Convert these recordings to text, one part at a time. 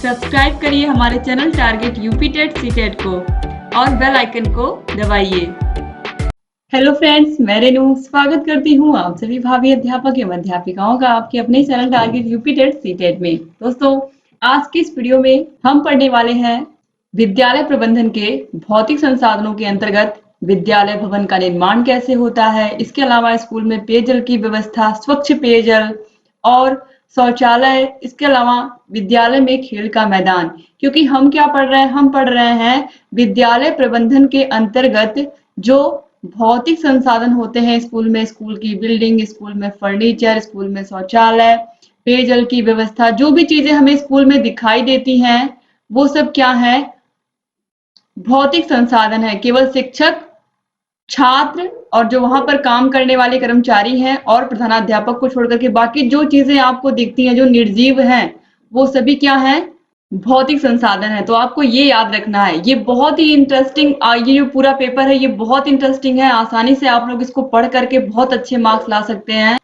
Subscribe करिए हमारे channel Target UP TET CTET को और बेल आइकन को दबाइए। हेलो फ्रेंड्स, मैं रेनू स्वागत करती हूँ आप सभी भावी अध्यापक एवं अध्यापिकाओं का आपके अपने channel Target UP TET CTET में। दोस्तों, आज की इस वीडियो में हम पढ़ने वाले हैं विद्यालय प्रबंधन के भौतिक संसाधनों के अंतर्गत विद्यालय भवन का निर्माण कैसे होता है। इसके अलावा स्कूल में पेयजल की व्यवस्था, स्वच्छ पेयजल और शौचालय, इसके अलावा विद्यालय में खेल का मैदान। क्योंकि हम क्या पढ़ रहे हैं, हम पढ़ रहे हैं विद्यालय प्रबंधन के अंतर्गत जो भौतिक संसाधन होते हैं स्कूल में, स्कूल की बिल्डिंग, स्कूल में फर्नीचर, स्कूल में शौचालय, पेयजल की व्यवस्था, जो भी चीजें हमें स्कूल में दिखाई देती हैं वो सब क्या है, भौतिक संसाधन है। केवल शिक्षक, छात्र और जो वहां पर काम करने वाले कर्मचारी हैं और प्रधानाध्यापक को छोड़कर के बाकी जो चीजें आपको दिखती हैं जो निर्जीव हैं वो सभी क्या है, भौतिक संसाधन है। तो आपको ये याद रखना है। ये बहुत ही इंटरेस्टिंग, ये जो पूरा पेपर है ये बहुत इंटरेस्टिंग है। आसानी से आप लोग इसको पढ़ करके बहुत अच्छे मार्क्स ला सकते हैं।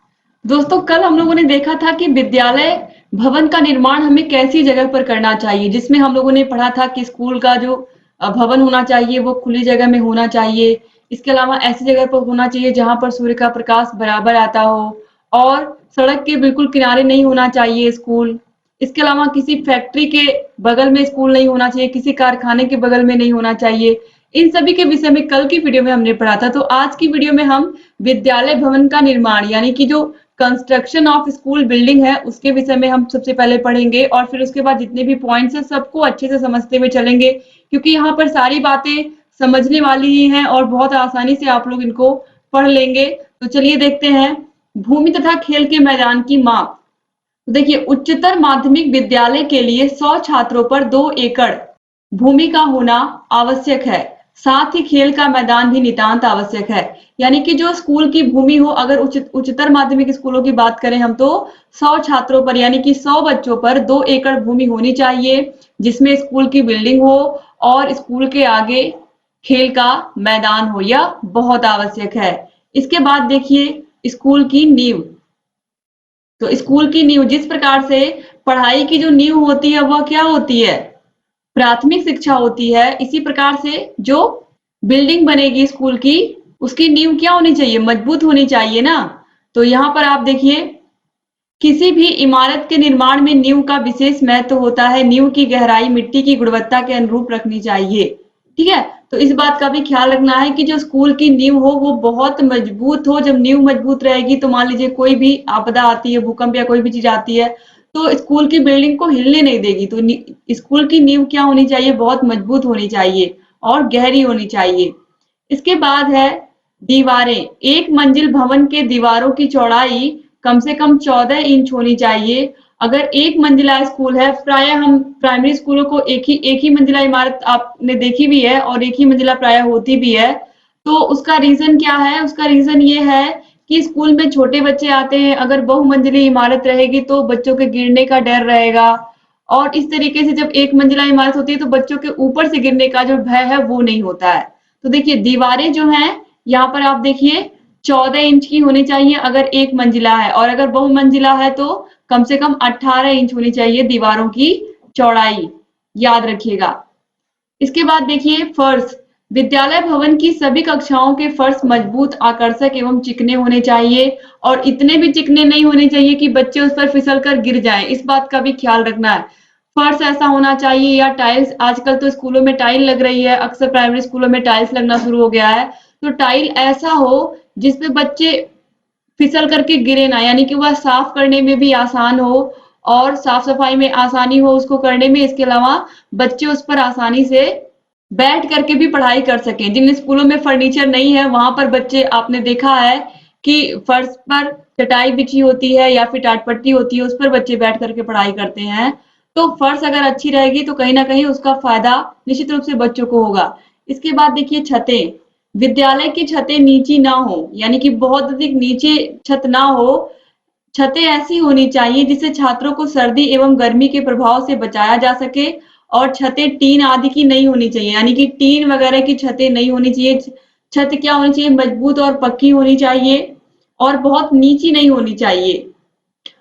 दोस्तों, कल हम लोगों ने देखा था कि विद्यालय भवन का निर्माण हमें कैसी जगह पर करना चाहिए, जिसमें हम लोगों ने पढ़ा था कि स्कूल का जो भवन होना चाहिए वो खुली जगह में होना चाहिए। इसके अलावा ऐसी जगह पर होना चाहिए जहां पर सूर्य का प्रकाश बराबर आता हो और सड़क के बिल्कुल किनारे नहीं होना चाहिए स्कूल। इसके अलावा किसी फैक्ट्री के बगल में स्कूल नहीं होना चाहिए, किसी कारखाने के बगल में नहीं होना चाहिए। इन सभी के विषय में कल की वीडियो में हमने पढ़ा था। तो आज की वीडियो में हम विद्यालय भवन का निर्माण यानी कि जो कंस्ट्रक्शन ऑफ स्कूल बिल्डिंग है उसके विषय में हम सबसे पहले पढ़ेंगे और फिर उसके बाद जितने भी पॉइंट्स हैं सबको अच्छे से समझते हुए चलेंगे, क्योंकि यहाँ पर सारी बातें समझने वाली ही हैं और बहुत आसानी से आप लोग इनको पढ़ लेंगे। तो चलिए देखते हैं भूमि तथा खेल के मैदान की माप। तो देखिए, उच्चतर माध्यमिक विद्यालय के लिए 100 छात्रों पर 2 एकड़ भूमि का होना आवश्यक है। साथ ही खेल का मैदान भी नितांत आवश्यक है। यानी कि जो स्कूल की भूमि हो, अगर उच्चतर माध्यमिक स्कूलों की बात करें हम तो 100 छात्रों पर यानी कि 100 बच्चों पर 2 एकड़ भूमि होनी चाहिए, जिसमें स्कूल की बिल्डिंग हो और स्कूल के आगे खेल का मैदान हो, यह बहुत आवश्यक है। इसके बाद देखिए स्कूल की नींव। तो स्कूल की नींव, जिस प्रकार से पढ़ाई की जो नींव होती है वह क्या होती है, प्राथमिक शिक्षा होती है, इसी प्रकार से जो बिल्डिंग बनेगी स्कूल की उसकी नींव क्या होनी चाहिए, मजबूत होनी चाहिए ना। तो यहाँ पर आप देखिए, किसी भी इमारत के निर्माण में नींव का विशेष महत्व होता है। नींव की गहराई मिट्टी की गुणवत्ता के अनुरूप रखनी चाहिए। ठीक है, तो इस बात का भी ख्याल रखना है कि जो स्कूल की नींव हो वो बहुत मजबूत हो। जब नींव मजबूत रहेगी तो मान लीजिए कोई भी आपदा आती है, भूकंप या कोई भी चीज आती है तो स्कूल की बिल्डिंग को हिलने नहीं देगी। तो स्कूल की नींव क्या होनी चाहिए, बहुत मजबूत होनी चाहिए और गहरी होनी चाहिए। इसके बाद है दीवारें। एक मंजिल भवन के दीवारों की चौड़ाई कम से कम 14 इंच होनी चाहिए। अगर एक मंजिला स्कूल है, प्राय हम प्राइमरी स्कूलों को एक ही मंजिला इमारत आपने देखी भी है और एक ही मंजिला प्राय होती भी है। तो उसका रीजन क्या है, उसका रीजन ये है कि स्कूल में छोटे बच्चे आते हैं, अगर बहुमंजिली इमारत रहेगी तो बच्चों के गिरने का डर रहेगा और इस तरीके से जब एक मंजिला इमारत होती है तो बच्चों के ऊपर से गिरने का जो भय है वो नहीं होता है। तो देखिए दीवारें जो हैं यहाँ पर आप देखिए 14 इंच की होनी चाहिए अगर एक मंजिला है, और अगर बहुमंजिला है तो कम से कम 18 इंच होनी चाहिए दीवारों की चौड़ाई, याद रखिएगा। इसके बाद देखिए फर्श। विद्यालय भवन की सभी कक्षाओं के फर्श मजबूत, आकर्षक एवं चिकने होने चाहिए और इतने भी चिकने नहीं होने चाहिए कि बच्चे उस पर फिसल कर गिर जाएं। इस बात का भी ख्याल रखना है। फर्श ऐसा होना चाहिए या टाइल्स, आजकल तो स्कूलों में टाइल लग रही है, अक्सर प्राइमरी स्कूलों में टाइल्स लगना शुरू हो गया है। तो टाइल ऐसा हो जिसपे बच्चे फिसल करके गिरे ना, यानी कि वह साफ करने में भी आसान हो और साफ सफाई में आसानी हो उसको करने में। इसके अलावा बच्चे उस पर आसानी से बैठ करके भी पढ़ाई कर सकें। जिन स्कूलों में फर्नीचर नहीं है वहां पर बच्चे, आपने देखा है कि फर्श पर चटाई बिछी होती है या फिर टाटपट्टी होती है, उस पर बच्चे बैठ करके पढ़ाई करते हैं। तो फर्श अगर अच्छी रहेगी तो कहीं ना कहीं उसका फायदा निश्चित रूप से बच्चों को होगा। इसके बाद देखिए छतें। विद्यालय की छतें नीची ना हो, यानी कि बहुत अधिक नीचे छत ना हो। छतें ऐसी होनी चाहिए जिससे छात्रों को सर्दी एवं गर्मी के प्रभाव से बचाया जा सके और छतें टीन आदि की नहीं होनी चाहिए, यानी कि टीन वगैरह की छतें नहीं होनी चाहिए। छत क्या होनी चाहिए, मजबूत और पक्की होनी चाहिए और बहुत नीची नहीं होनी चाहिए।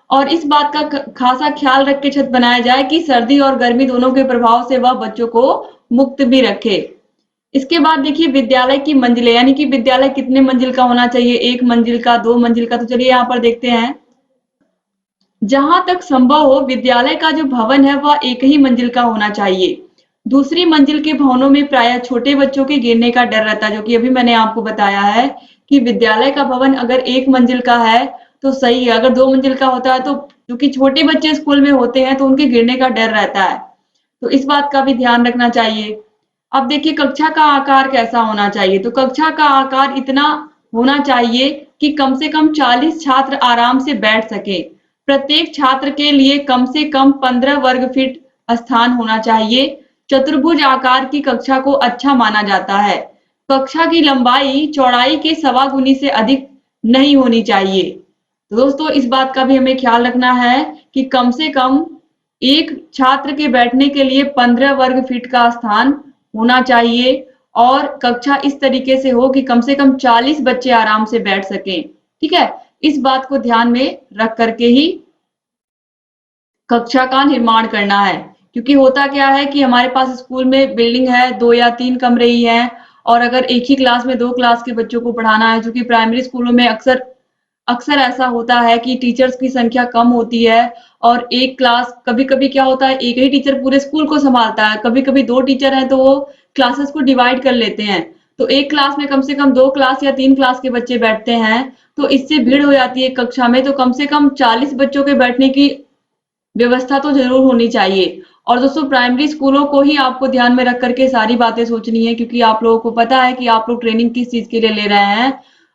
और इस बात का खासा ख्याल रख के छत बनाया जाए कि सर्दी और गर्मी दोनों के प्रभाव से वह बच्चों को मुक्त भी रखे। इसके बाद देखिए विद्यालय की मंजिलें, यानी कि विद्यालय कितने मंजिल का होना चाहिए, 1 मंजिल का, 2 मंजिल का। तो चलिए यहाँ पर देखते हैं। जहां तक संभव हो विद्यालय का जो भवन है वह एक ही मंजिल का होना चाहिए। दूसरी मंजिल के भवनों में प्रायः छोटे बच्चों के गिरने का डर रहता है, जो कि अभी मैंने आपको बताया है कि विद्यालय का भवन अगर 1 मंजिल का है तो सही है, अगर 2 मंजिल का होता है तो क्योंकि छोटे बच्चे स्कूल में होते हैं तो उनके गिरने का डर रहता है, तो इस बात का भी ध्यान रखना चाहिए। अब देखिए कक्षा का आकार कैसा होना चाहिए, तो कक्षा का आकार इतना होना चाहिए कि कम से कम 40 छात्र आराम से बैठ सके। प्रत्येक छात्र के लिए कम से कम 15 वर्ग फीट स्थान होना चाहिए। चतुर्भुज आकार की कक्षा को अच्छा माना जाता है। कक्षा की लंबाई चौड़ाई के सवा गुनी से अधिक नहीं होनी चाहिए। तो दोस्तों इस बात का भी हमें ख्याल रखना है कि कम से कम एक छात्र के बैठने के लिए 15 वर्ग फीट का स्थान होना चाहिए और कक्षा इस तरीके से हो कि कम से कम 40 बच्चे आराम से बैठ सकें। ठीक है, इस बात को ध्यान में रख करके ही कक्षा का निर्माण करना है, क्योंकि होता क्या है कि हमारे पास स्कूल में बिल्डिंग है, 2 या 3 कमरे ही हैं और अगर एक ही क्लास में 2 क्लास के बच्चों को पढ़ाना है, क्योंकि प्राइमरी स्कूलों में अक्सर अक्सर ऐसा होता है कि टीचर्स की संख्या कम होती है और एक क्लास, कभी-कभी क्या होता है एक ही टीचर पूरे स्कूल को संभालता है, कभी-कभी 2 टीचर हैं तो वो क्लासेस को डिवाइड कर लेते हैं। तो एक क्लास में कम से कम 2 क्लास या 3 क्लास के बच्चे बैठते हैं, तो इससे भीड़ हो जाती है कक्षा में, तो कम से कम 40 बच्चों के बैठने की व्यवस्था तो ज़रूर होनी चाहिए। और दोस्तों प्राइमरी स्कूलों को ही आपको ध्यान में रख करके सारी बातें सोचनी है, क्योंकि आप लोगों को पता है कि आप लोग ट्रेनिंग किस चीज़ के लिए ले रहे हैं।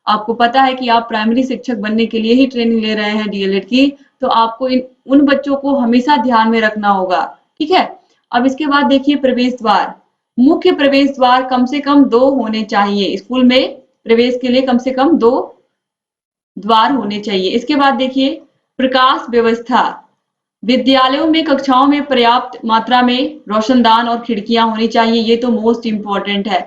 आपको पता है कि आप प्राइमरी शिक्षक बनने के लिए ही ट्रेनिंग ले रहे हैं डीएलएड की, तो आपको उन बच्चों को हमेशा ध्यान में रखना होगा। ठीक है, अब इसके बाद देखिए प्रवेश द्वार। मुख्य प्रवेश द्वार कम से कम 2 होने चाहिए। स्कूल में प्रवेश के लिए कम से कम 2 द्वार होने चाहिए। इसके बाद देखिए प्रकाश व्यवस्था। विद्यालयों में कक्षाओं में पर्याप्त मात्रा में रोशनदान और खिड़कियां होनी चाहिए। ये तो मोस्ट इम्पोर्टेंट है,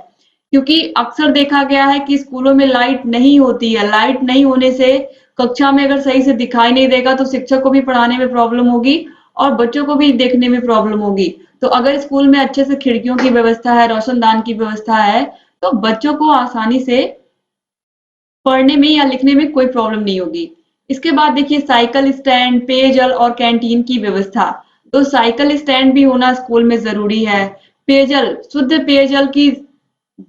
क्योंकि अक्सर देखा गया है कि स्कूलों में लाइट नहीं होती है। लाइट नहीं होने से कक्षा में अगर सही से दिखाई नहीं देगा तो शिक्षक को भी पढ़ाने में प्रॉब्लम होगी और बच्चों को भी देखने में प्रॉब्लम होगी। तो अगर स्कूल में अच्छे से खिड़कियों की व्यवस्था है, रोशनदान की व्यवस्था है, तो बच्चों को आसानी से पढ़ने में या लिखने में कोई प्रॉब्लम नहीं होगी। इसके बाद देखिए साइकिल स्टैंड, पेयजल और कैंटीन की व्यवस्था। तो साइकिल स्टैंड भी होना स्कूल में जरूरी है। पेयजल, शुद्ध पेयजल की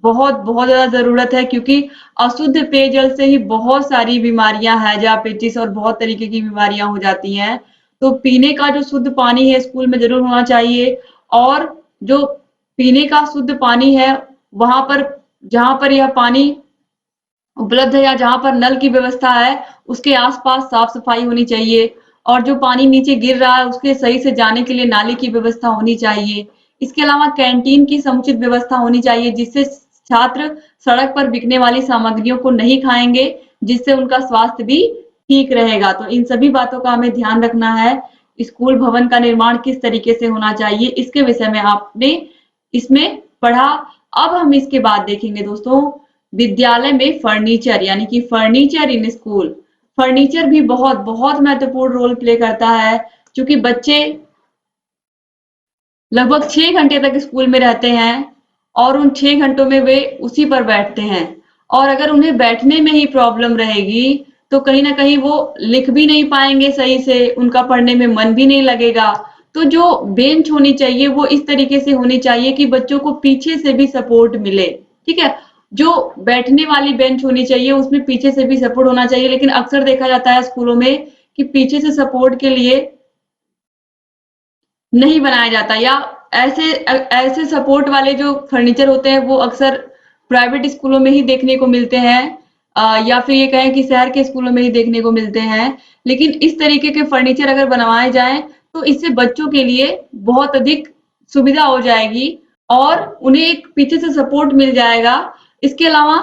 बहुत बहुत ज्यादा जरूरत है, क्योंकि अशुद्ध पेयजल से ही बहुत सारी बीमारियां, हैजा, पेचिस और बहुत तरीके की बीमारियां हो जाती हैं। तो पीने का जो शुद्ध पानी है स्कूल में जरूर होना चाहिए और जो पीने का शुद्ध पानी है वहां पर, जहां पर यह पानी उपलब्ध है या जहां पर नल की व्यवस्था है उसके आसपास साफ सफाई होनी चाहिए और जो पानी नीचे गिर रहा है उसके सही से जाने के लिए नाली की व्यवस्था होनी चाहिए। इसके अलावा कैंटीन की समुचित व्यवस्था होनी चाहिए, जिससे छात्र सड़क पर बिकने वाली सामग्रियों को नहीं खाएंगे, जिससे उनका स्वास्थ्य भी ठीक रहेगा। तो इन सभी बातों का हमें ध्यान रखना है। स्कूल भवन का निर्माण किस तरीके से होना चाहिए इसके विषय में आपने इसमें पढ़ा। अब हम इसके बाद देखेंगे दोस्तों विद्यालय में फर्नीचर, यानी कि फर्नीचर इन स्कूल। फर्नीचर भी बहुत बहुत महत्वपूर्ण रोल प्ले करता है, क्योंकि बच्चे लगभग 6 घंटे तक स्कूल में रहते हैं और उन 6 घंटों में वे उसी पर बैठते हैं और अगर उन्हें बैठने में ही प्रॉब्लम रहेगी तो कहीं ना कहीं वो लिख भी नहीं पाएंगे सही से, उनका पढ़ने में मन भी नहीं लगेगा। तो जो बेंच होनी चाहिए वो इस तरीके से होनी चाहिए कि बच्चों को पीछे से भी सपोर्ट मिले। ठीक है, जो बैठने वाली बेंच होनी चाहिए उसमें पीछे से भी सपोर्ट होना चाहिए, लेकिन अक्सर देखा जाता है स्कूलों में कि पीछे से सपोर्ट के लिए नहीं बनाया जाता, या ऐसे ऐसे सपोर्ट वाले जो फर्नीचर होते हैं वो अक्सर प्राइवेट स्कूलों में ही देखने को मिलते हैं, या फिर ये कहें कि शहर के स्कूलों में ही देखने को मिलते हैं। लेकिन इस तरीके के फर्नीचर अगर बनवाए जाएं तो इससे बच्चों के लिए बहुत अधिक सुविधा हो जाएगी और उन्हें एक पीछे से सपोर्ट मिल जाएगा। इसके अलावा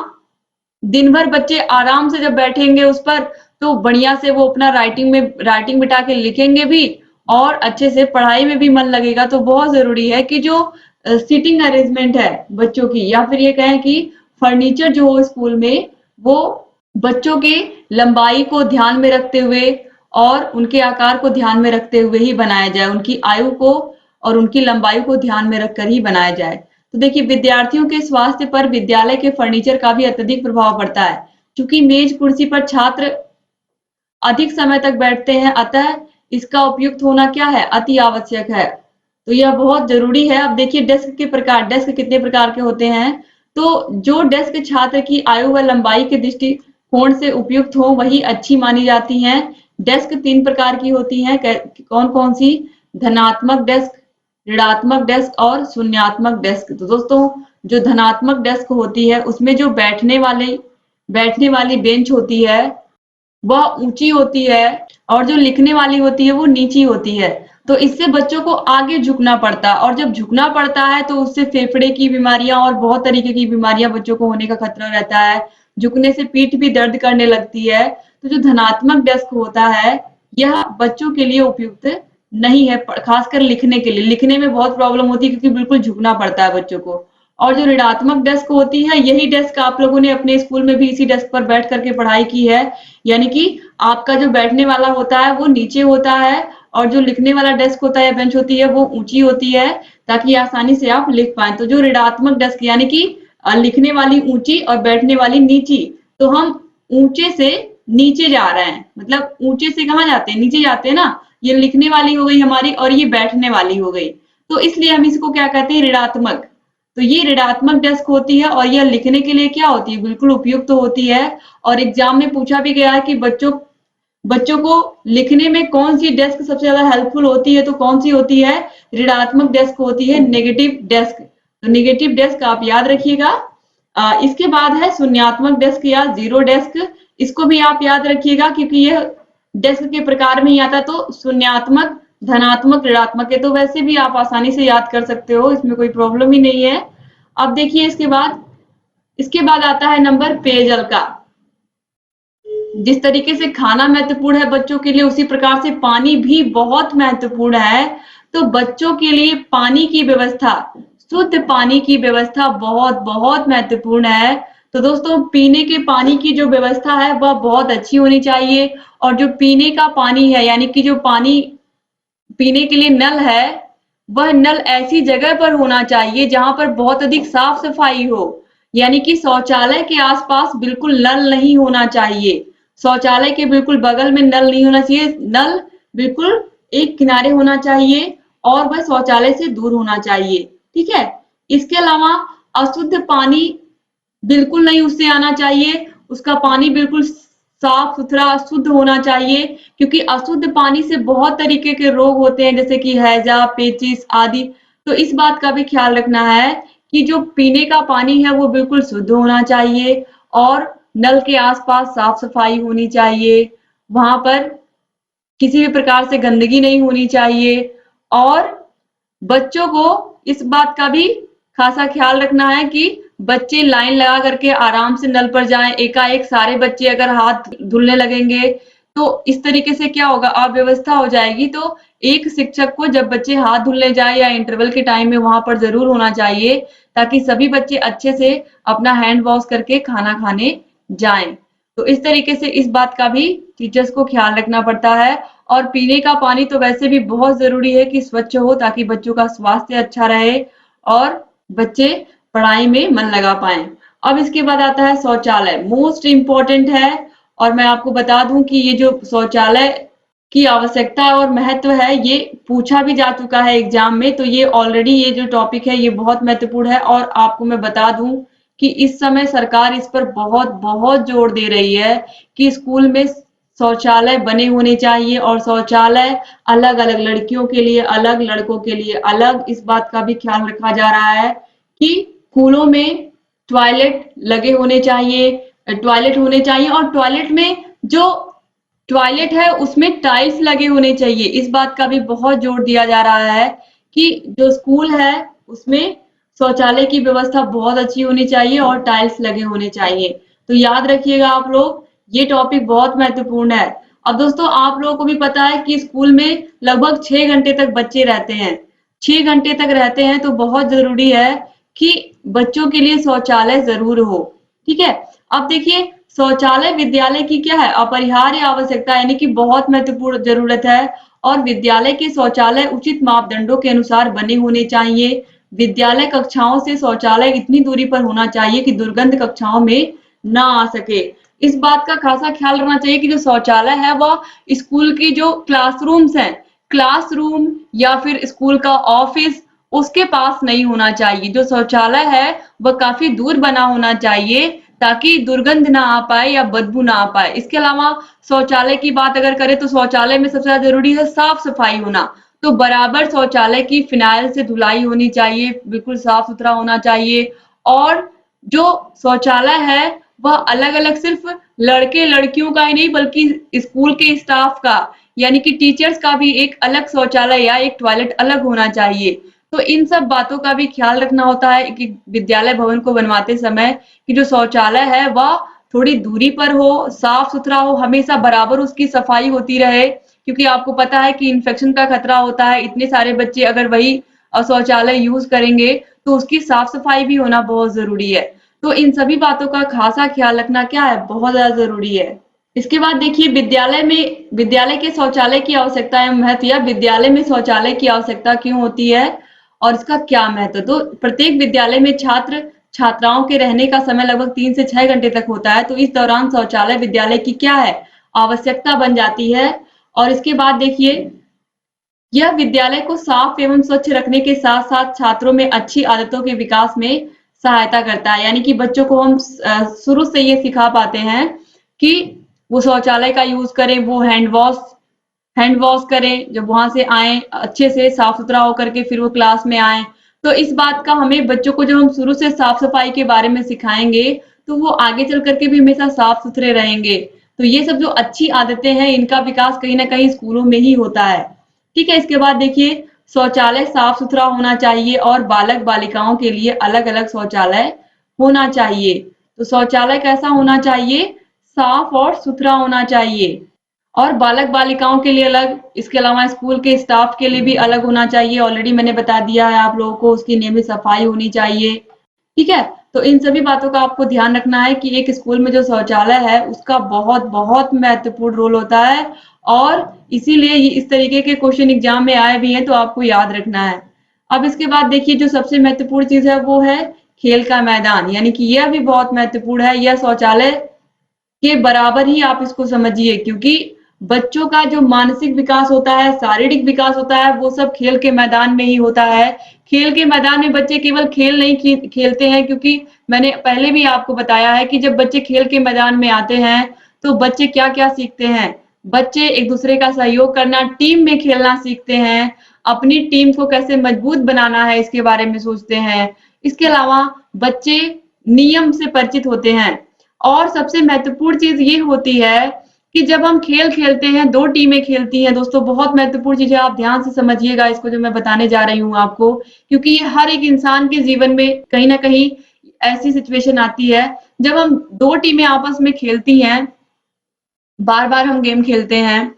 दिन भर बच्चे आराम से जब बैठेंगे उस पर तो बढ़िया से वो अपना राइटिंग बिठा के लिखेंगे भी और अच्छे से पढ़ाई में भी मन लगेगा। तो बहुत जरूरी है कि जो सीटिंग अरेंजमेंट है बच्चों की, या फिर ये कहें कि फर्नीचर जो हो स्कूल में, वो बच्चों के लंबाई को ध्यान में रखते हुए और उनके आकार को ध्यान में रखते हुए ही बनाया जाए, उनकी आयु को और उनकी लंबाई को ध्यान में रखकर ही बनाया जाए। तो देखिए, विद्यार्थियों के स्वास्थ्य पर विद्यालय के फर्नीचर का भी अत्यधिक प्रभाव पड़ता है, क्योंकि मेज कुर्सी पर छात्र अधिक समय तक बैठते हैं, अतः इसका उपयुक्त होना क्या है, अति आवश्यक है। तो यह बहुत जरूरी है। अब देखिए डेस्क के प्रकार, डेस्क कितने प्रकार के होते हैं। तो जो डेस्क छात्र की आयु व लंबाई के दृष्टिकोण से उपयुक्त हो वही अच्छी मानी जाती हैं। डेस्क 3 प्रकार की होती हैं। कौन कौन सी? धनात्मक डेस्क, ऋणात्मक डेस्क और शून्यात्मक डेस्क। तो दोस्तों, जो धनात्मक डेस्क होती है उसमें जो बैठने वाली बेंच होती है वह ऊंची होती है और जो लिखने वाली होती है वो नीची होती है। तो इससे बच्चों को आगे झुकना पड़ता है, और जब झुकना पड़ता है तो उससे फेफड़े की बीमारियां और बहुत तरीके की बीमारियां बच्चों को होने का खतरा रहता है। झुकने से पीठ भी दर्द करने लगती है। तो जो धनात्मक डेस्क होता है यह बच्चों के लिए उपयुक्त नहीं है, खासकर लिखने के लिए। लिखने में बहुत प्रॉब्लम होती है क्योंकि बिल्कुल झुकना पड़ता है बच्चों को। और जो ऋणात्मक डेस्क होती है, यही डेस्क आप लोगों ने अपने स्कूल में भी इसी डेस्क पर बैठ करके पढ़ाई की है। यानी कि आपका जो बैठने वाला होता है वो नीचे होता है और जो लिखने वाला डेस्क होता है या बेंच होती है वो ऊंची होती है, ताकि आसानी से आप लिख पाए। तो जो ऋणात्मक डेस्क यानी कि लिखने वाली ऊंची और बैठने वाली नीची, तो हम ऊंचे से नीचे जा रहे हैं। मतलब ऊंचे से कहाँ जाते हैं? नीचे जाते हैं ना। ये लिखने वाली हो गई हमारी और ये बैठने वाली हो गई। तो इसलिए हम इसको क्या कहते हैं? ऋणात्मक। तो ये ऋणात्मक डेस्क होती है और यह लिखने के लिए क्या होती है? बिल्कुल उपयुक्त होती है। और एग्जाम में पूछा भी गया है कि बच्चों को लिखने में कौन सी डेस्क सबसे ज्यादा हेल्पफुल होती है? तो कौन सी होती है? ऋणात्मक डेस्क होती है, नेगेटिव डेस्क। तो नेगेटिव डेस्क आप याद रखिएगा। इसके बाद है शून्यात्मक डेस्क या जीरो डेस्क। इसको भी आप याद रखिएगा क्योंकि यह डेस्क के प्रकार में ही आता। तो शून्यात्मक, धनात्मक, ऋणात्मक है, तो वैसे भी आप आसानी से याद कर सकते हो, इसमें कोई प्रॉब्लम ही नहीं है। अब देखिए इसके बाद आता है नंबर पेयजल का। जिस तरीके से खाना महत्वपूर्ण है बच्चों के लिए, उसी प्रकार से पानी भी बहुत महत्वपूर्ण है। तो बच्चों के लिए पानी की व्यवस्था, शुद्ध पानी की व्यवस्था बहुत बहुत महत्वपूर्ण है। तो दोस्तों, पीने के पानी की जो व्यवस्था है वह बहुत अच्छी होनी चाहिए। और जो पीने का पानी है, यानी कि जो पानी पीने के लिए नल है, वह नल ऐसी जगह पर होना चाहिए जहां पर बहुत अधिक साफ सफाई हो। यानी कि शौचालय के आसपास बिल्कुल नल नहीं होना चाहिए। शौचालय के बिल्कुल बगल में नल नहीं होना चाहिए। नल बिल्कुल एक किनारे होना चाहिए और वह शौचालय से दूर होना चाहिए। ठीक है। इसके अलावा अशुद्ध पानी बिल्कुल नहीं उससे आना चाहिए। उसका पानी बिल्कुल साफ सुथरा शुद्ध होना चाहिए, क्योंकि अशुद्ध पानी से बहुत तरीके के रोग होते हैं, जैसे कि हैजा, पेचिस आदि। तो इस बात का भी ख्याल रखना है कि जो पीने का पानी है वो बिल्कुल शुद्ध होना चाहिए और नल के आसपास साफ सफाई होनी चाहिए। वहां पर किसी भी प्रकार से गंदगी नहीं होनी चाहिए। और बच्चों को इस बात का भी खासा ख्याल रखना है कि बच्चे लाइन लगा करके आराम से नल पर जाएं। एकाएक सारे बच्चे अगर हाथ धुलने लगेंगे तो इस तरीके से क्या होगा, अव्यवस्था हो जाएगी। तो एक शिक्षक को जब बच्चे हाथ धुलने जाए या इंटरवल के टाइम में वहां पर जरूर होना चाहिए, ताकि सभी बच्चे अच्छे से अपना हैंड वॉश करके खाना खाने जाएं। तो इस तरीके से इस बात का भी टीचर्स को ख्याल रखना पड़ता है। और पीने का पानी तो वैसे भी बहुत जरूरी है कि स्वच्छ हो, ताकि बच्चों का स्वास्थ्य अच्छा रहे और बच्चे पढ़ाई में मन लगा पाए। अब इसके बाद आता है शौचालय, मोस्ट इम्पोर्टेंट है। और मैं आपको बता दूं कि ये जो शौचालय की आवश्यकता और महत्व है ये पूछा भी जा चुका है एग्जाम में। तो ये ऑलरेडी ये जो टॉपिक है ये बहुत महत्वपूर्ण है। और आपको मैं बता दूं कि इस समय सरकार इस पर बहुत बहुत जोर दे रही है कि स्कूल में शौचालय बने होने चाहिए। और शौचालय अलग अलग, लड़कियों के लिए अलग, लड़कों के लिए अलग। इस बात का भी ख्याल रखा जा रहा है कि स्कूलों में टॉयलेट लगे होने चाहिए, टॉयलेट होने चाहिए। और टॉयलेट में जो टॉयलेट है उसमें टाइल्स लगे होने चाहिए। इस बात का भी बहुत जोर दिया जा रहा है कि जो स्कूल है उसमें शौचालय की व्यवस्था बहुत अच्छी होनी चाहिए और टाइल्स लगे होने चाहिए। तो याद रखिएगा आप लोग, ये टॉपिक बहुत महत्वपूर्ण है। अब दोस्तों, आप लोगों को भी पता है कि स्कूल में लगभग 6 घंटे तक बच्चे रहते हैं। 6 घंटे तक रहते हैं तो बहुत जरूरी है कि बच्चों के लिए शौचालय जरूर हो। ठीक है। अब देखिए, शौचालय विद्यालय की क्या है, अपरिहार्य आवश्यकता यानी कि बहुत महत्वपूर्ण जरूरत है। और विद्यालय के शौचालय उचित मापदंडों के अनुसार बने होने चाहिए। विद्यालय कक्षाओं से शौचालय इतनी दूरी पर होना चाहिए कि दुर्गंध कक्षाओं में ना आ सके। इस बात का खासा ख्याल रखना चाहिए कि जो शौचालय है वह स्कूल की जो क्लासरूम्स हैं, क्लासरूम या फिर स्कूल का ऑफिस, उसके पास नहीं होना चाहिए। जो शौचालय है वह काफी दूर बना होना चाहिए ताकि दुर्गंध ना आ पाए या बदबू ना आ पाए। इसके अलावा शौचालय की बात अगर करें तो शौचालय में सबसे ज्यादा जरूरी है साफ सफाई होना। तो बराबर शौचालय की फिनाइल से धुलाई होनी चाहिए, बिल्कुल साफ सुथरा होना चाहिए। और जो शौचालय है वह अलग अलग सिर्फ लड़के लड़कियों का ही नहीं बल्कि स्कूल के स्टाफ का यानी कि टीचर्स का भी एक अलग शौचालय या एक टॉयलेट अलग होना चाहिए। तो इन सब बातों का भी ख्याल रखना होता है कि विद्यालय भवन को बनवाते समय कि जो शौचालय है वह थोड़ी दूरी पर हो, साफ सुथरा हो, हमेशा बराबर उसकी सफाई होती रहे, क्योंकि आपको पता है कि इन्फेक्शन का खतरा होता है। इतने सारे बच्चे अगर वही शौचालय यूज करेंगे तो उसकी साफ सफाई भी होना बहुत जरूरी है। तो इन सभी बातों का खासा ख्याल रखना क्या है, बहुत ज्यादा जरूरी है। इसके बाद देखिए विद्यालय के शौचालय की आवश्यकता एवं महत्व, या विद्यालय में शौचालय की आवश्यकता क्यों होती है और इसका क्या महत्व। तो प्रत्येक विद्यालय में छात्र छात्राओं के रहने का समय लगभग 3 से 6 घंटे तक होता है। तो इस दौरान शौचालय विद्यालय की क्या है, आवश्यकता बन जाती है। और इसके बाद देखिए यह विद्यालय को साफ एवं स्वच्छ रखने के साथ साथ छात्रों में अच्छी आदतों के विकास में सहायता करता है। यानी कि बच्चों को हम शुरू से ये सिखा पाते हैं कि वो शौचालय का यूज करें, वो हैंड वॉश करें, जब वहां से आए अच्छे से साफ सुथरा होकर के फिर वो क्लास में आए। तो इस बात का हमें बच्चों को जब हम शुरू से साफ सफाई के बारे में सिखाएंगे तो वो आगे चल करके भी हमेशा साफ सुथरे रहेंगे। तो ये सब जो अच्छी आदतें हैं इनका विकास कहीं ना कहीं स्कूलों में ही होता है। ठीक है, इसके बाद देखिए शौचालय साफ सुथरा होना चाहिए और बालक बालिकाओं के लिए अलग अलग शौचालय होना चाहिए। तो शौचालय कैसा होना चाहिए, साफ और सुथरा होना चाहिए। और बालक बालिकाओं के लिए अलग, इसके अलावा स्कूल के स्टाफ के लिए भी अलग होना चाहिए। ऑलरेडी मैंने बता दिया है आप लोगों को, उसकी नियमित सफाई होनी चाहिए। ठीक है, तो इन सभी बातों का आपको ध्यान रखना है कि एक स्कूल में जो शौचालय है उसका बहुत बहुत महत्वपूर्ण रोल होता है। और इसीलिए इस तरीके के क्वेश्चन एग्जाम में आए भी हैं तो आपको याद रखना है। अब इसके बाद देखिए जो सबसे महत्वपूर्ण चीज है वो है खेल का मैदान, यानी कि यह भी बहुत महत्वपूर्ण है। यह शौचालय के बराबर ही आप इसको समझिए, क्योंकि बच्चों का जो मानसिक विकास होता है, शारीरिक विकास होता है, वो सब खेल के मैदान में ही होता है। खेल के मैदान में बच्चे केवल खेल नहीं खेलते हैं, क्योंकि मैंने पहले भी आपको बताया है कि जब बच्चे खेल के मैदान में आते हैं तो बच्चे क्या क्या सीखते हैं। बच्चे एक दूसरे का सहयोग करना, टीम में खेलना सीखते हैं, अपनी टीम को कैसे मजबूत बनाना है इसके बारे में सोचते हैं। इसके अलावा बच्चे नियम से परिचित होते हैं। और सबसे महत्वपूर्ण चीज ये होती है कि जब हम खेल खेलते हैं, दो टीमें खेलती हैं दोस्तों, बहुत महत्वपूर्ण चीज है, आप ध्यान से समझिएगा इसको जो मैं बताने जा रही हूँ आपको, क्योंकि ये हर एक इंसान के जीवन में कहीं ना कहीं ऐसी सिचुएशन आती है जब हम दो टीमें आपस में खेलती हैं। बार बार हम गेम खेलते हैं,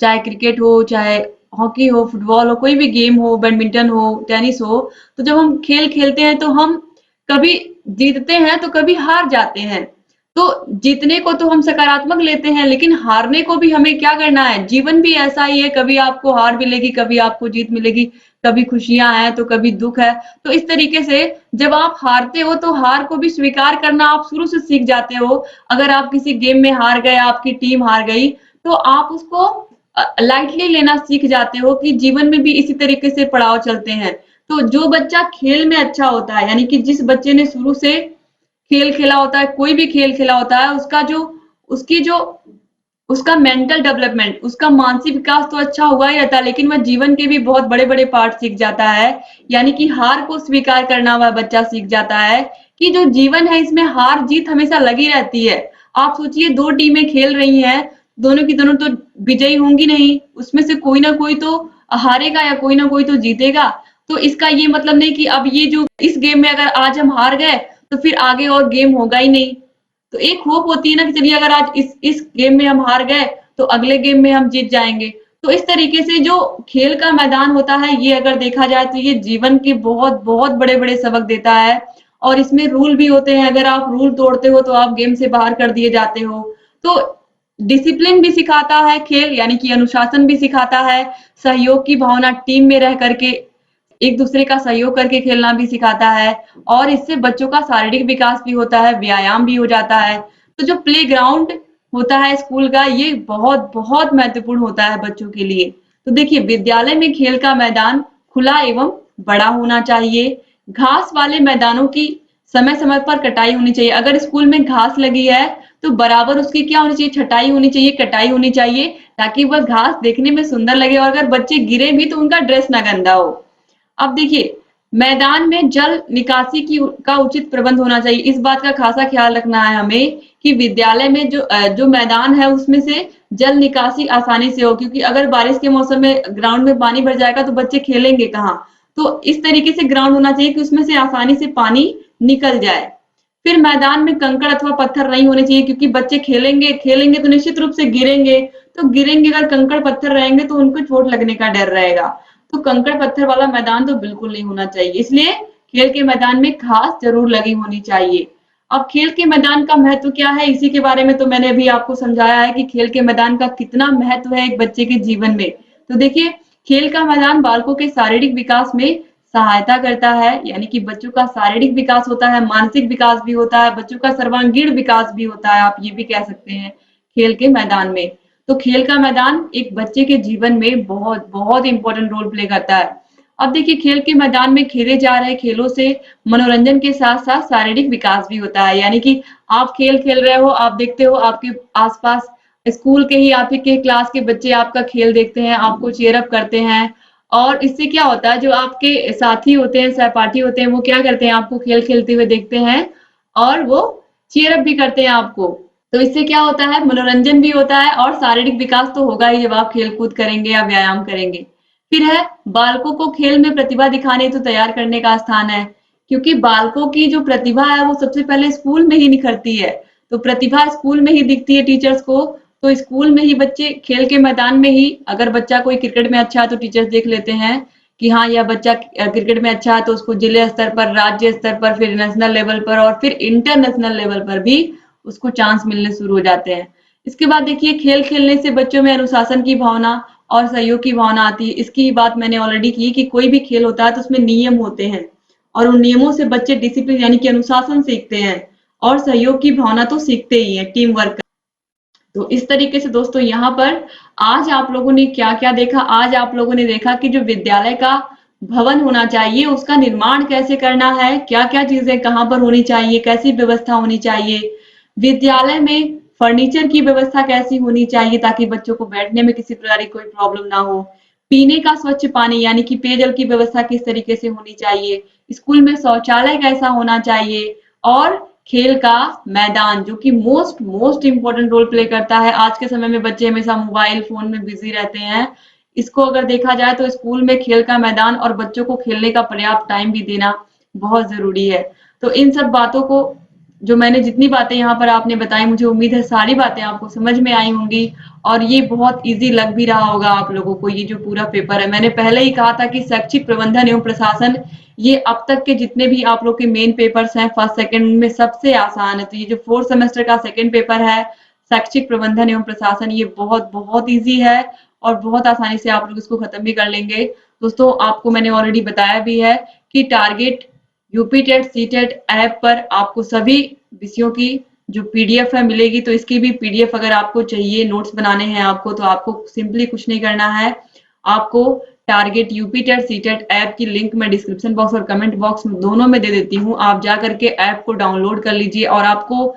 चाहे क्रिकेट हो, चाहे हॉकी हो, फुटबॉल हो, कोई भी गेम हो, बैडमिंटन हो, टेनिस हो। तो जब हम खेल खेलते हैं तो हम कभी जीतते हैं तो कभी हार जाते हैं। तो जीतने को तो हम सकारात्मक लेते हैं, लेकिन हारने को भी हमें क्या करना है, जीवन भी ऐसा ही है, कभी आपको हार मिलेगी, कभी आपको जीत मिलेगी, कभी खुशियां हैं तो कभी दुख है। तो इस तरीके से जब आप हारते हो तो हार को भी स्वीकार करना आप शुरू से सीख जाते हो। अगर आप किसी गेम में हार गए, आपकी टीम हार गई, तो आप उसको लाइटली लेना सीख जाते हो कि जीवन में भी इसी तरीके से पड़ाव चलते हैं। तो जो बच्चा खेल में अच्छा होता है, यानी कि जिस बच्चे ने शुरू से खेल खेला होता है, कोई भी खेल खेला होता है, उसकी जो उसका मेंटल डेवलपमेंट, उसका मानसिक विकास तो अच्छा हुआ ही रहता है, लेकिन वह जीवन के भी बहुत बड़े बड़े पार्ट सीख जाता है। यानी कि हार को स्वीकार करना वह बच्चा सीख जाता है कि जो जीवन है इसमें हार जीत हमेशा लगी रहती है। आप सोचिए दो टीमें खेल रही हैं, दोनों की दोनों तो विजयी होंगी नहीं, उसमें से कोई ना कोई तो हारेगा या कोई ना कोई तो जीतेगा। तो इसका ये मतलब नहीं कि अब ये जो इस गेम में अगर आज हम हार गए तो फिर आगे और गेम होगा ही नहीं। तो एक होप होती है ना कि चलिए अगर आज इस गेम में हम हार गए तो अगले गेम में हम जीत जाएंगे। तो इस तरीके से जो खेल का मैदान होता है, ये अगर देखा जाए तो ये जीवन के बहुत बहुत बड़े बड़े सबक देता है। और इसमें रूल भी होते हैं, अगर आप रूल तोड़ते हो तो आप गेम से बाहर कर दिए जाते हो। तो डिसिप्लिन भी सिखाता है खेल, यानी कि अनुशासन भी सिखाता है, सहयोग की भावना, टीम में रह करके एक दूसरे का सहयोग करके खेलना भी सिखाता है, और इससे बच्चों का शारीरिक विकास भी होता है, व्यायाम भी हो जाता है। तो जो प्लेग्राउंड होता है स्कूल का, ये बहुत बहुत महत्वपूर्ण होता है बच्चों के लिए। तो देखिए, विद्यालय में खेल का मैदान खुला एवं बड़ा होना चाहिए। घास वाले मैदानों की समय समय पर कटाई होनी चाहिए। अगर स्कूल में घास लगी है तो बराबर उसकी क्या होनी चाहिए, छटाई होनी चाहिए, कटाई होनी चाहिए, ताकि वह घास देखने में सुंदर लगे, और अगर बच्चे गिरे भी तो उनका ड्रेस ना गंदा हो। अब देखिए, मैदान में जल निकासी की का उचित प्रबंध होना चाहिए। इस बात का खासा ख्याल रखना है हमें कि विद्यालय में जो मैदान है उसमें से जल निकासी आसानी से हो, क्योंकि अगर बारिश के मौसम में ग्राउंड में पानी भर जाएगा तो बच्चे खेलेंगे कहाँ। तो इस तरीके से ग्राउंड होना चाहिए कि उसमें से आसानी से पानी निकल जाए। फिर मैदान में कंकड़ अथवा पत्थर नहीं होने चाहिए, क्योंकि बच्चे खेलेंगे खेलेंगे तो निश्चित रूप से गिरेंगे। तो गिरेंगे, अगर कंकड़ पत्थर रहेंगे तो उनको चोट लगने का डर रहेगा। तो कंकड़ पत्थर वाला मैदान तो बिल्कुल नहीं होना चाहिए, इसलिए खेल के मैदान में घास जरूर लगी होनी चाहिए। अब खेल के मैदान का महत्व क्या है, इसी के बारे में तो मैंने अभी आपको समझाया है कि खेल के मैदान का कितना महत्व है एक बच्चे के जीवन में। तो देखिए, खेल का मैदान बालकों के शारीरिक विकास में सहायता करता है, यानी कि बच्चों का शारीरिक विकास होता है, मानसिक विकास भी होता है, बच्चों का सर्वांगीण विकास भी होता है, आप ये भी कह सकते हैं खेल के मैदान में। तो खेल का मैदान एक बच्चे के जीवन में बहुत बहुत इंपॉर्टेंट रोल प्ले करता है। अब देखिए, खेल के मैदान में खेले जा रहे खेलों से मनोरंजन के साथ साथ शारीरिक विकास भी होता है, यानी कि आप खेल खेल रहे हो, आप देखते हो आपके आसपास स्कूल के ही आप ही के क्लास के बच्चे आपका खेल देखते हैं, आपको चीयर अप करते हैं, और इससे क्या होता है, जो आपके साथी होते हैं, सहपाठी होते हैं, वो क्या करते हैं, आपको खेल खेलते हुए देखते हैं और वो चीयर अप भी करते हैं आपको। तो इससे क्या होता है, मनोरंजन भी होता है और शारीरिक विकास तो होगा ही जब आप खेल कूद करेंगे या व्यायाम करेंगे। फिर है, बालकों को खेल में प्रतिभा दिखाने तो तैयार करने का स्थान है, क्योंकि बालकों की जो प्रतिभा है वो सबसे पहले स्कूल में ही निखरती है। तो प्रतिभा स्कूल में ही दिखती है टीचर्स को। तो स्कूल में ही बच्चे खेल के मैदान में ही, अगर बच्चा कोई क्रिकेट में अच्छा है तो टीचर्स देख लेते हैं कि हाँ, यह बच्चा क्रिकेट में अच्छा है, तो उसको जिले स्तर पर, राज्य स्तर पर, फिर नेशनल लेवल पर और फिर इंटरनेशनल लेवल पर भी उसको चांस मिलने शुरू हो जाते हैं। इसके बाद देखिए, खेल खेलने से बच्चों में अनुशासन की भावना और सहयोग की भावना आती है। इसकी बात मैंने ऑलरेडी की कि कोई भी खेल होता है तो उसमें नियम होते हैं, और उन नियमों से बच्चे डिसिप्लिन यानी कि अनुशासन सीखते हैं, और सहयोग की भावना तो सीखते ही हैं, टीम वर्क। तो इस तरीके से दोस्तों, यहाँ पर आज आप लोगों ने क्या क्या देखा, आज आप लोगों ने देखा कि जो विद्यालय का भवन होना चाहिए उसका निर्माण कैसे करना है, क्या क्या चीजें कहाँ पर होनी चाहिए, कैसी व्यवस्था होनी चाहिए, विद्यालय में फर्नीचर की व्यवस्था कैसी होनी चाहिए ताकि बच्चों को बैठने में किसी प्रकार की कोई प्रॉब्लम ना हो, पीने का स्वच्छ पानी यानी कि पेयजल की व्यवस्था किस तरीके से होनी चाहिए, स्कूल में शौचालय कैसा होना चाहिए, और खेल का मैदान जो कि most most important role play करता है। आज के समय में बच्चे हमेशा मोबाइल फोन में बिजी रहते हैं। इसको अगर देखा जाए तो स्कूल में खेल का मैदान और बच्चों को खेलने का पर्याप्त टाइम भी देना बहुत जरूरी है। तो इन सब बातों को, जो मैंने जितनी बातें यहाँ पर आपने बताई, मुझे उम्मीद है सारी बातें आपको समझ में आई होंगी, और ये बहुत इजी लग भी रहा होगा आप लोगों को। ये जो पूरा पेपर है, मैंने पहले ही कहा था कि शैक्षिक प्रबंधन एवं प्रशासन, ये अब तक के जितने भी आप लोग के मेन पेपर्स हैं फर्स्ट सेकंड में सबसे आसान है। तो ये जो फोर्थ सेमेस्टर का सेकंड पेपर है, शैक्षिक प्रबंधन एवं प्रशासन, ये बहुत बहुत ईजी है और बहुत आसानी से आप लोग इसको खत्म भी कर लेंगे। दोस्तों, आपको मैंने ऑलरेडी बताया भी है कि target UP TET C TET app पर आपको सभी विषयों की जो पीडीएफ है मिलेगी। तो इसकी भी पीडीएफ अगर आपको चाहिए, नोट्स बनाने हैं आपको, तो आपको सिंपली कुछ नहीं करना है, आपको target UP TET C TET app की लिंक मैं डिस्क्रिप्शन बॉक्स और कमेंट बॉक्स में दोनों में दे देती हूँ। आप जा करके ऐप को डाउनलोड कर लीजिए, और आपको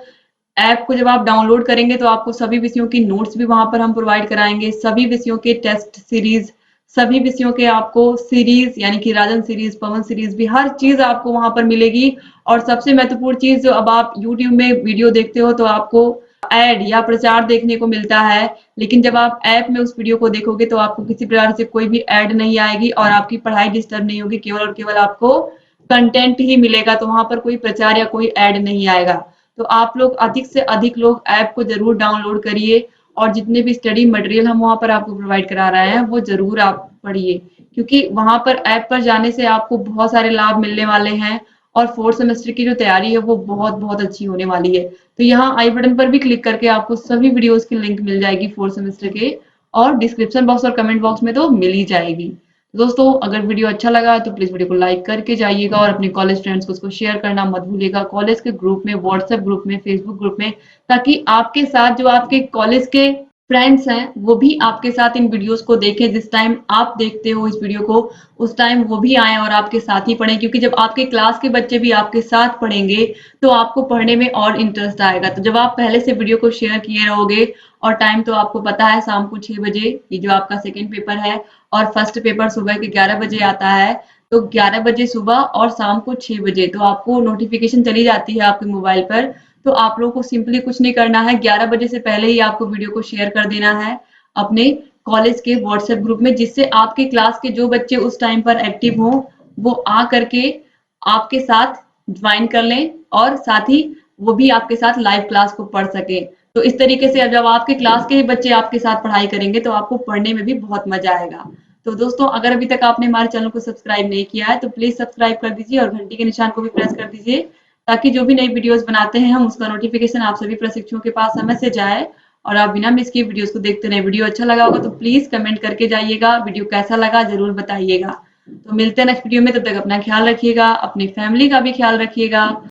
ऐप को जब आप डाउनलोड करेंगे तो आपको सभी विषयों की नोट्स भी वहां पर हम प्रोवाइड कराएंगे, सभी विषयों के टेस्ट सीरीज, सभी विषयों के आपको सीरीज यानी कि राजन सीरीज, पवन सीरीज भी, हर चीज आपको वहां पर मिलेगी। और सबसे महत्वपूर्ण चीज, जो अब आप YouTube में वीडियो देखते हो तो आपको ऐड या प्रचार देखने को मिलता है, लेकिन जब आप ऐप में उस वीडियो को देखोगे तो आपको किसी प्रकार से कोई भी ऐड नहीं आएगी और आपकी पढ़ाई डिस्टर्ब नहीं होगी, केवल और केवल आपको कंटेंट ही मिलेगा। तो वहां पर कोई प्रचार या कोई ऐड नहीं आएगा। तो आप लोग अधिक से अधिक लोग ऐप को जरूर डाउनलोड करिए, और जितने भी स्टडी मटेरियल हम वहां पर आपको प्रोवाइड करा रहे हैं वो जरूर आप पढ़िए, क्योंकि वहां पर ऐप पर जाने से आपको बहुत सारे लाभ मिलने वाले हैं। और फोर्थ सेमेस्टर की जो तैयारी है वो बहुत बहुत अच्छी होने वाली है। तो यहाँ आई बटन पर भी क्लिक करके आपको सभी वीडियोस की लिंक मिल जाएगी फोर्थ सेमेस्टर के, और डिस्क्रिप्शन बॉक्स और कमेंट बॉक्स में तो मिल ही जाएगी। तो दोस्तों अगर वीडियो अच्छा लगा तो प्लीज वीडियो को लाइक करके जाइएगा और अपने कॉलेज फ्रेंड्स को उसको शेयर करना मत भूलिएगा, कॉलेज के ग्रुप में, व्हाट्सएप ग्रुप में, फेसबुक ग्रुप में, ताकि आपके साथ जो आपके कॉलेज के फ्रेंड्स हैं वो भी आपके साथ इन वीडियोस को देखें। जिस टाइम आप देखते हो इस वीडियो को उस टाइम वो भी आए और आपके साथ ही पढ़ें, क्योंकि जब आपके क्लास के बच्चे भी आपके साथ पढ़ेंगे तो आपको पढ़ने में और इंटरेस्ट आएगा। तो जब आप पहले से वीडियो को शेयर किए रहोगे, और टाइम तो आपको पता है शाम को 6 बजे ये जो आपका सेकेंड पेपर है, और फर्स्ट पेपर सुबह के 11 बजे आता है, तो 11 बजे सुबह और शाम को 6 बजे तो आपको नोटिफिकेशन चली जाती है आपके मोबाइल पर। तो आप लोगों को सिंपली कुछ नहीं करना है, 11 बजे से पहले ही आपको वीडियो को शेयर कर देना है अपने कॉलेज के व्हाट्सएप ग्रुप में, जिससे आपके क्लास के जो बच्चे उस टाइम पर एक्टिव हों वो आ करके आपके साथ ज्वाइन कर लें, और साथ ही वो भी आपके साथ लाइव क्लास को पढ़ सके। तो इस तरीके से जब आपके क्लास के बच्चे आपके साथ पढ़ाई करेंगे तो आपको पढ़ने में भी बहुत मजा आएगा। तो दोस्तों अगर अभी तक आपने हमारे चैनल को सब्सक्राइब नहीं किया है तो प्लीज सब्सक्राइब कर दीजिए और घंटी के निशान को भी प्रेस कर दीजिए, ताकि जो भी नई वीडियोस बनाते हैं हम उसका नोटिफिकेशन आप सभी प्रशिक्षुओं के पास समय से जाए और आप बिना मिस किए वीडियोस को देखते रहे। वीडियो अच्छा लगा होगा तो प्लीज कमेंट करके जाइएगा, वीडियो कैसा लगा जरूर बताइएगा। तो मिलते हैं नेक्स्ट वीडियो में, तब तक अपना ख्याल रखिएगा, अपनी फैमिली का भी ख्याल रखिएगा।